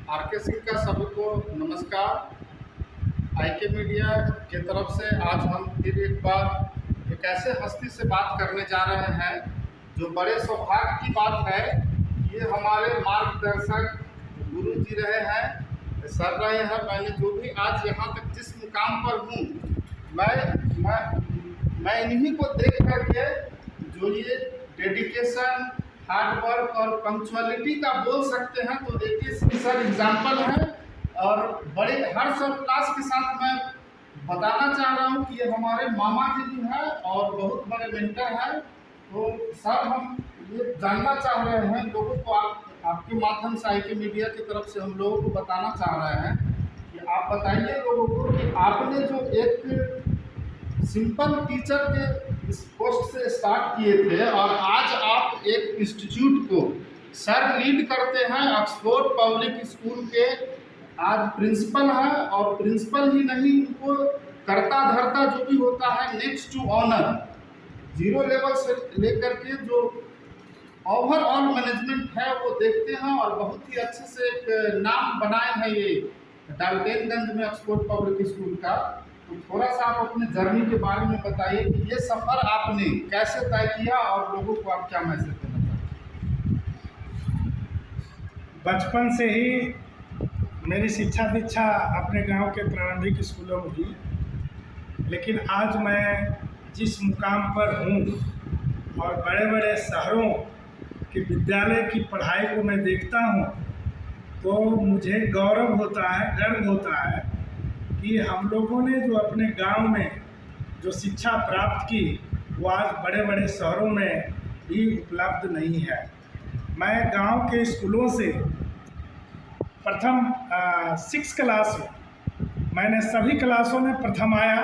R K Singh का सभी को नमस्कार। आईके मीडिया के तरफ से आज हम फिर एक बार एक ऐसे हस्ती से बात करने जा रहे हैं जो बड़े सौभाग्य की बात है। ये हमारे मार्गदर्शक गुरु जी रहे हैं, सर रहे हैं। मैंने जो भी आज यहाँ तक जिस मुकाम पर हूँ, मैं इन्हीं को देख करके जो ये डेडिकेशन, हार्ड वर्क और पंक्चुअलिटी का बोल सकते हैं, तो देखिए सर एग्जाम्पल है। और बड़े हर्ष और उल्लास के साथ मैं बताना चाह रहा हूँ कि ये हमारे मामा जी भी हैं और बहुत बड़े मेंटर हैं। तो सर, हम ये जानना चाह रहे हैं लोगों को, आपके माध्यम से आईके मीडिया की तरफ से हम लोगों को बताना चाह रहे हैं कि आप बताइए लोगों को कि आपने जो एक सिंपल टीचर के इस पोस्ट से स्टार्ट किए थे और आज आप एक इंस्टीट्यूट को सर लीड करते हैं, ऑक्सफोर्ड पब्लिक स्कूल के आज प्रिंसिपल हैं। और प्रिंसिपल ही नहीं, उनको करता धरता जो भी होता है next to honour, zero level से लेकर के जो ओवरऑल मैनेजमेंट है वो देखते हैं और बहुत ही अच्छे से एक नाम बनाए हैं ये डाल्टनगंज में ऑक्सफोर्ड पब्लिक स्कूल का। तो थोड़ा सा आप अपने जर्नी के बारे में बताइए कि ये सफ़र आपने कैसे तय किया और लोगों को आप क्या मैसेज देना चाहते हैं। बचपन से ही मेरी शिक्षा दीक्षा अपने गांव के प्रारंभिक स्कूलों में हुई, लेकिन आज मैं जिस मुकाम पर हूं और बड़े बड़े शहरों के विद्यालय की पढ़ाई को मैं देखता हूं, तो मुझे गौरव होता है, गर्व होता है कि हम लोगों ने जो अपने गांव में जो शिक्षा प्राप्त की वो आज बड़े बड़े शहरों में भी उपलब्ध नहीं है। मैं गांव के स्कूलों से प्रथम 6 क्लास में मैंने सभी क्लासों में प्रथम आया।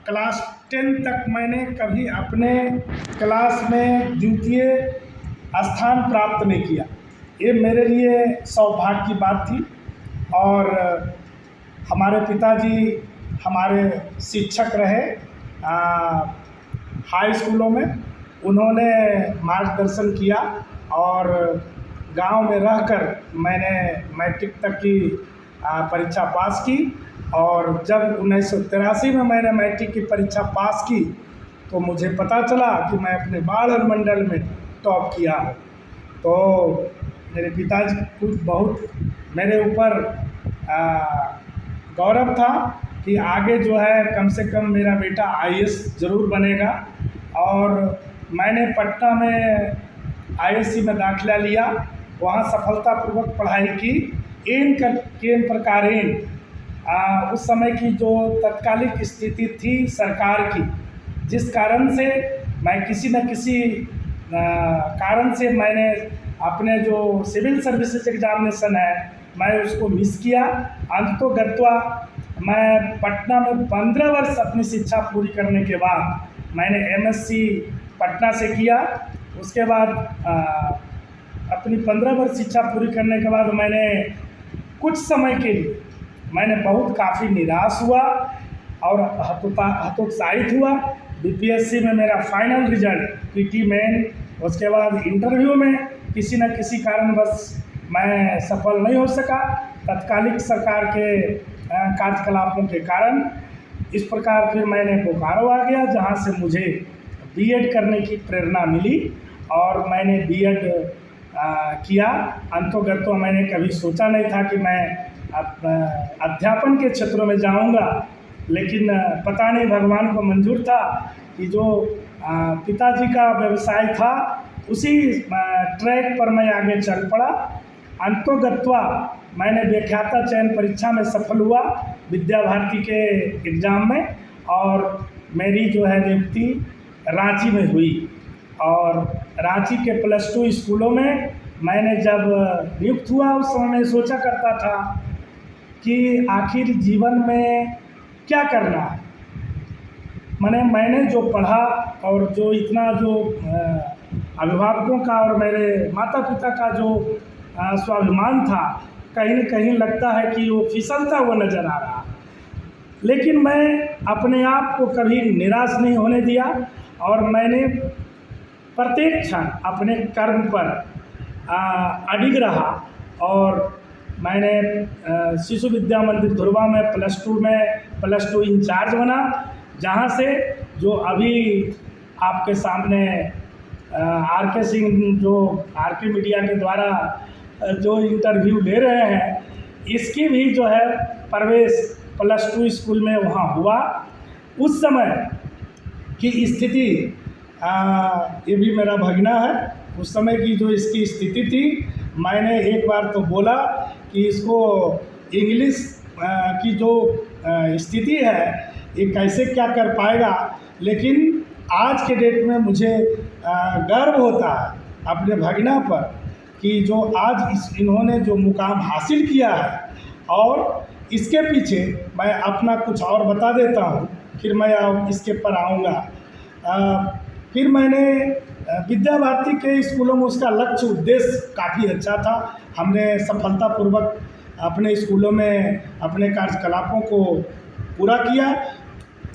क्लास 10 तक मैंने कभी अपने क्लास में द्वितीय स्थान प्राप्त नहीं किया। ये मेरे लिए सौभाग्य की बात थी। और हमारे पिताजी हमारे शिक्षक रहे हाई स्कूलों में, उन्होंने मार्गदर्शन किया और गांव में रहकर मैंने मैट्रिक तक की परीक्षा पास की। और जब 1983 में मैंने मैट्रिक की परीक्षा पास की तो मुझे पता चला कि मैं अपने बाढ़ मंडल में टॉप किया हूँ। तो मेरे पिताजी को बहुत मेरे ऊपर गौरव था कि आगे जो है कम से कम मेरा बेटा आईएएस ज़रूर बनेगा। और मैंने पटना में आईएससी में दाखिला लिया, वहाँ सफलतापूर्वक पढ़ाई की। केन प्रकारेण उस समय की जो तत्कालिक स्थिति थी सरकार की, जिस कारण से मैं किसी न किसी कारण से मैंने अपने जो सिविल सर्विसेज एग्जामिनेशन है मैं उसको मिस किया। अंततोगत्वा मैं पटना में 15 वर्ष अपनी शिक्षा पूरी करने के बाद मैंने एमएससी पटना से किया। उसके बाद अपनी 15 वर्ष शिक्षा पूरी करने के बाद मैंने कुछ समय के लिए मैंने बहुत काफ़ी निराश हुआ और हतोत्साहित हुआ। बीपीएससी में मेरा फाइनल रिजल्ट पीटी मेन, उसके बाद इंटरव्यू में किसी न किसी कारणवश मैं सफल नहीं हो सका, तत्कालिक सरकार के कार्यकलापों के कारण। इस प्रकार फिर मैंने बोकारो आ गया, जहाँ से मुझे बीएड करने की प्रेरणा मिली और मैंने बीएड किया। अंतोगत्वा मैंने कभी सोचा नहीं था कि मैं अध्यापन के क्षेत्रों में जाऊंगा, लेकिन पता नहीं भगवान को मंजूर था कि जो पिताजी का व्यवसाय था उसी ट्रैक पर मैं आगे चल पड़ा। अंतोगत्वा मैंने व्याख्याता चयन परीक्षा में सफल हुआ विद्या भारती के एग्ज़ाम में, और मेरी जो है नियुक्ति रांची में हुई। और रांची के +2 स्कूलों में मैंने जब नियुक्त हुआ उस समय मैं सोचा करता था कि आखिर जीवन में क्या करना है। मैंने जो पढ़ा और जो इतना जो अभिभावकों का और मेरे माता पिता का जो स्वाभिमान था, कहीं न कहीं लगता है कि वो फिसलता हुआ नज़र आ रहा। लेकिन मैं अपने आप को कभी निराश नहीं होने दिया और मैंने प्रत्येक क्षण अपने कर्म पर अडिग रहा और मैंने शिशु विद्या मंदिर धुरवा में प्लस टू इंचार्ज बना, जहाँ से जो अभी आपके सामने आर के सिंह जो आर के मीडिया के द्वारा जो इंटरव्यू ले रहे हैं, इसकी भी जो है प्रवेश प्लस टू स्कूल में वहाँ हुआ। उस समय की स्थिति ये भी मेरा भगना है, उस समय की जो इसकी स्थिति थी, मैंने एक बार तो बोला कि इसको इंग्लिश की जो स्थिति है ये कैसे क्या कर पाएगा, लेकिन आज के डेट में मुझे गर्व होता है अपने भगना पर कि जो आज इन्होंने जो मुकाम हासिल किया है। और इसके पीछे मैं अपना कुछ और बता देता हूँ, फिर मैं इसके पर आऊँगा। फिर मैंने विद्या भारती के स्कूलों में उसका लक्ष्य उद्देश्य काफ़ी अच्छा था, हमने सफलतापूर्वक अपने स्कूलों में अपने कार्यकलापों को पूरा किया।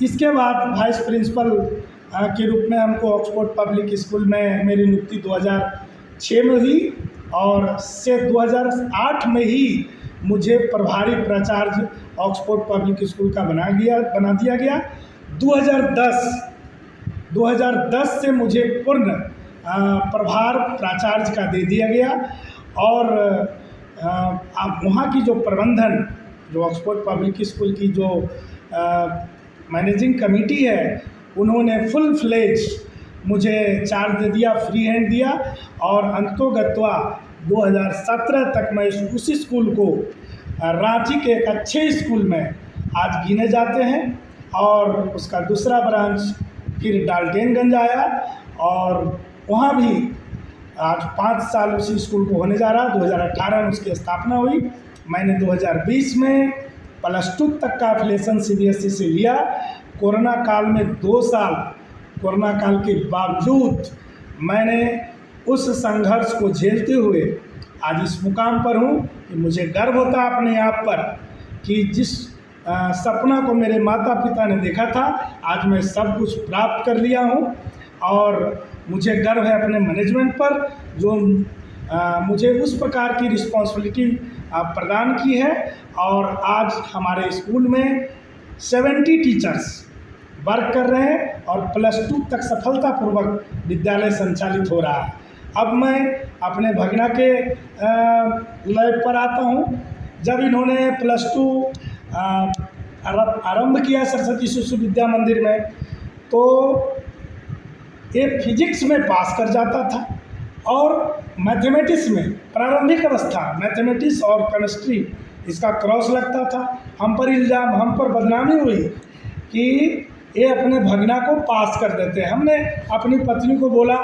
इसके बाद वाइस प्रिंसिपल के रूप में हमको ऑक्सफोर्ड पब्लिक स्कूल में मेरी नियुक्ति 2006 में हुई और से 2008 में ही मुझे प्रभारी प्राचार्य ऑक्सफोर्ड पब्लिक स्कूल का बना दिया गया। 2010 से मुझे पूर्ण प्रभार प्राचार्य का दे दिया गया और वहाँ की जो प्रबंधन, जो ऑक्सफोर्ड पब्लिक स्कूल की जो मैनेजिंग कमेटी है, उन्होंने फुल फ्लेज मुझे चार्ज दे दिया, फ्री हैंड दिया और अंतोगत्वा 2017 तक मैं उसी स्कूल को रांची के एक अच्छे स्कूल में आज गिने जाते हैं। और उसका दूसरा ब्रांच फिर डाल्टनगंज आया और वहाँ भी आज 5 साल उसी स्कूल को होने जा रहा। 2018 में उसकी स्थापना हुई। मैंने 2020 में प्लस टू तक का एफिलिएशन CBSE से लिया। कोरोना काल में 2 साल कोरोना काल के बावजूद मैंने उस संघर्ष को झेलते हुए आज इस मुकाम पर हूँ कि मुझे गर्व होता है अपने आप पर कि जिस सपना को मेरे माता पिता ने देखा था, आज मैं सब कुछ प्राप्त कर लिया हूँ। और मुझे गर्व है अपने मैनेजमेंट पर जो मुझे उस प्रकार की रिस्पॉन्सिबिलिटी प्रदान की है। और आज हमारे स्कूल में 70 टीचर्स वर्क कर रहे हैं और प्लस टू तक सफलतापूर्वक विद्यालय संचालित हो रहा है। अब मैं अपने भगना के लैब पर आता हूँ। जब इन्होंने प्लस टू आरंभ किया सरस्वती शिशु विद्या मंदिर में, तो ये फिजिक्स में पास कर जाता था और मैथमेटिक्स में प्रारंभिक अवस्था मैथमेटिक्स और केमिस्ट्री इसका क्रॉस लगता था। हम पर इल्ज़ाम, हम पर बदनामी हुई कि ये अपने भगना को पास कर देते हैं। हमने अपनी पत्नी को बोला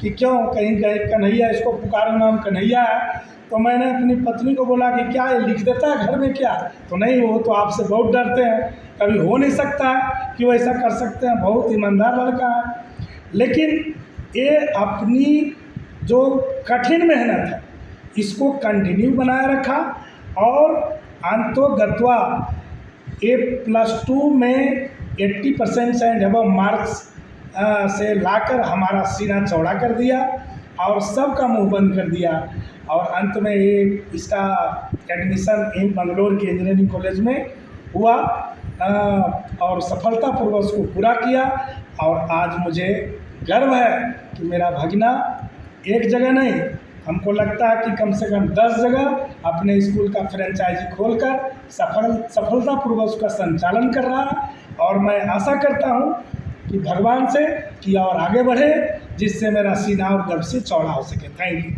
कि क्यों, कहीं गए कन्हैया, इसको पुकारो नाम कन्हैया है। तो मैंने अपनी पत्नी को बोला कि क्या ये लिख देता है घर में क्या? तो नहीं, वो तो आपसे बहुत डरते हैं, कभी हो नहीं सकता है कि वो ऐसा कर सकते हैं, बहुत ईमानदार लड़का है। लेकिन ये अपनी जो कठिन मेहनत है इसको कंटिन्यू बनाए रखा और अंतोगत्वा ये प्लस टू में 80% एंड अबव मार्क्स से लाकर हमारा सीना चौड़ा कर दिया और सबका मुंह बंद कर दिया। और अंत में ये इसका एडमिशन इन मंगलोर के इंजीनियरिंग कॉलेज में हुआ और सफलतापूर्वक उसको पूरा किया। और आज मुझे गर्व है कि मेरा भगना एक जगह नहीं, हमको लगता है कि कम से कम 10 जगह अपने स्कूल का फ्रेंचाइजी खोलकर सफलतापूर्वक उसका संचालन कर रहा है। और मैं आशा करता हूँ कि भगवान से कि और आगे बढ़े, जिससे मेरा सीना और गर्व से चौड़ा हो सके। Thank you.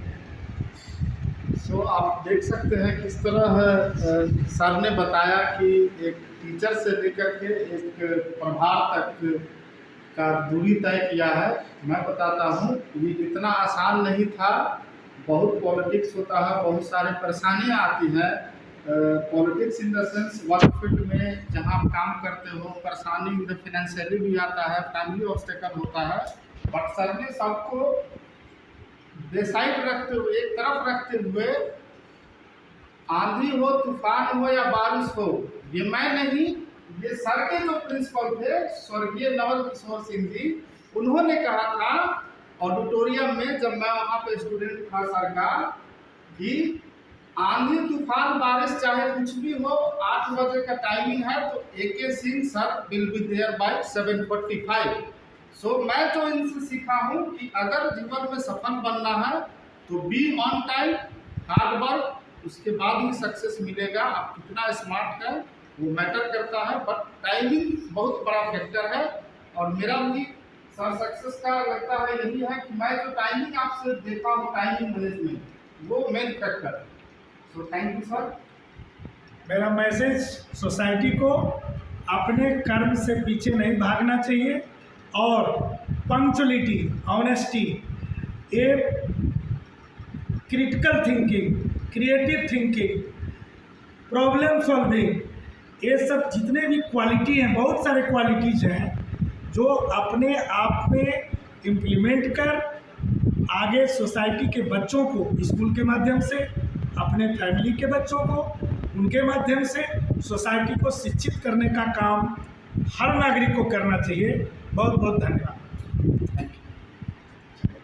सो आप देख सकते हैं किस तरह सर ने बताया कि एक टीचर से लेकर के एक प्रभार तक का दूरी तय किया है। मैं बताता हूँ ये इतना आसान नहीं था, बहुत पॉलिटिक्स होता है, बहुत सारी परेशानियाँ आती हैं। Politics in the sense work field में जहाँ आप काम करते हो, परेशानी फाइनेंशियली भी आता है, फैमिली ऑब्स्टेकल होता है। बट सर ने सबको डिसाइड रखते हुए, एक तरफ रखते हुए, आंधी हो, तूफान हो या बारिश हो, ये मैं नहीं, ये सर के जो प्रिंसिपल थे स्वर्गीय नवल किशोर सिंह जी, उन्होंने कहा था ऑडिटोरियम में, जब मैं वहाँ पे स्टूडेंट था सर का, कि आंधी तूफान बारिश चाहे कुछ भी हो, 8 बजे का टाइमिंग है, तो AK Singh sir will be there by 7:45। So मैं जो इनसे सीखा हूँ कि अगर जीवन में सफल बनना है तो be on time, hard work, उसके बाद ही सक्सेस मिलेगा। आप कितना स्मार्ट है वो मैटर करता है, बट टाइमिंग बहुत बड़ा फैक्टर है। और मेरा भी सर सक्सेस का लगता है यही है कि मैं जो टाइमिंग आपसे देखा हूँ, टाइमिंग मैनेजमेंट, वो मेन फैक्टर है। So thank you sir. मेरा मैसेज सोसाइटी को, अपने कर्म से पीछे नहीं भागना चाहिए और punctuality, honesty, a critical thinking, creative thinking, problem solving, ये सब जितने भी क्वालिटी हैं, बहुत सारे क्वालिटीज़ हैं जो अपने आप में इम्प्लीमेंट कर आगे सोसाइटी के बच्चों को, स्कूल के माध्यम से, अपने फैमिली के बच्चों को, उनके माध्यम से सोसाइटी को शिक्षित करने का काम हर नागरिक को करना चाहिए। बहुत बहुत धन्यवाद। Thank you.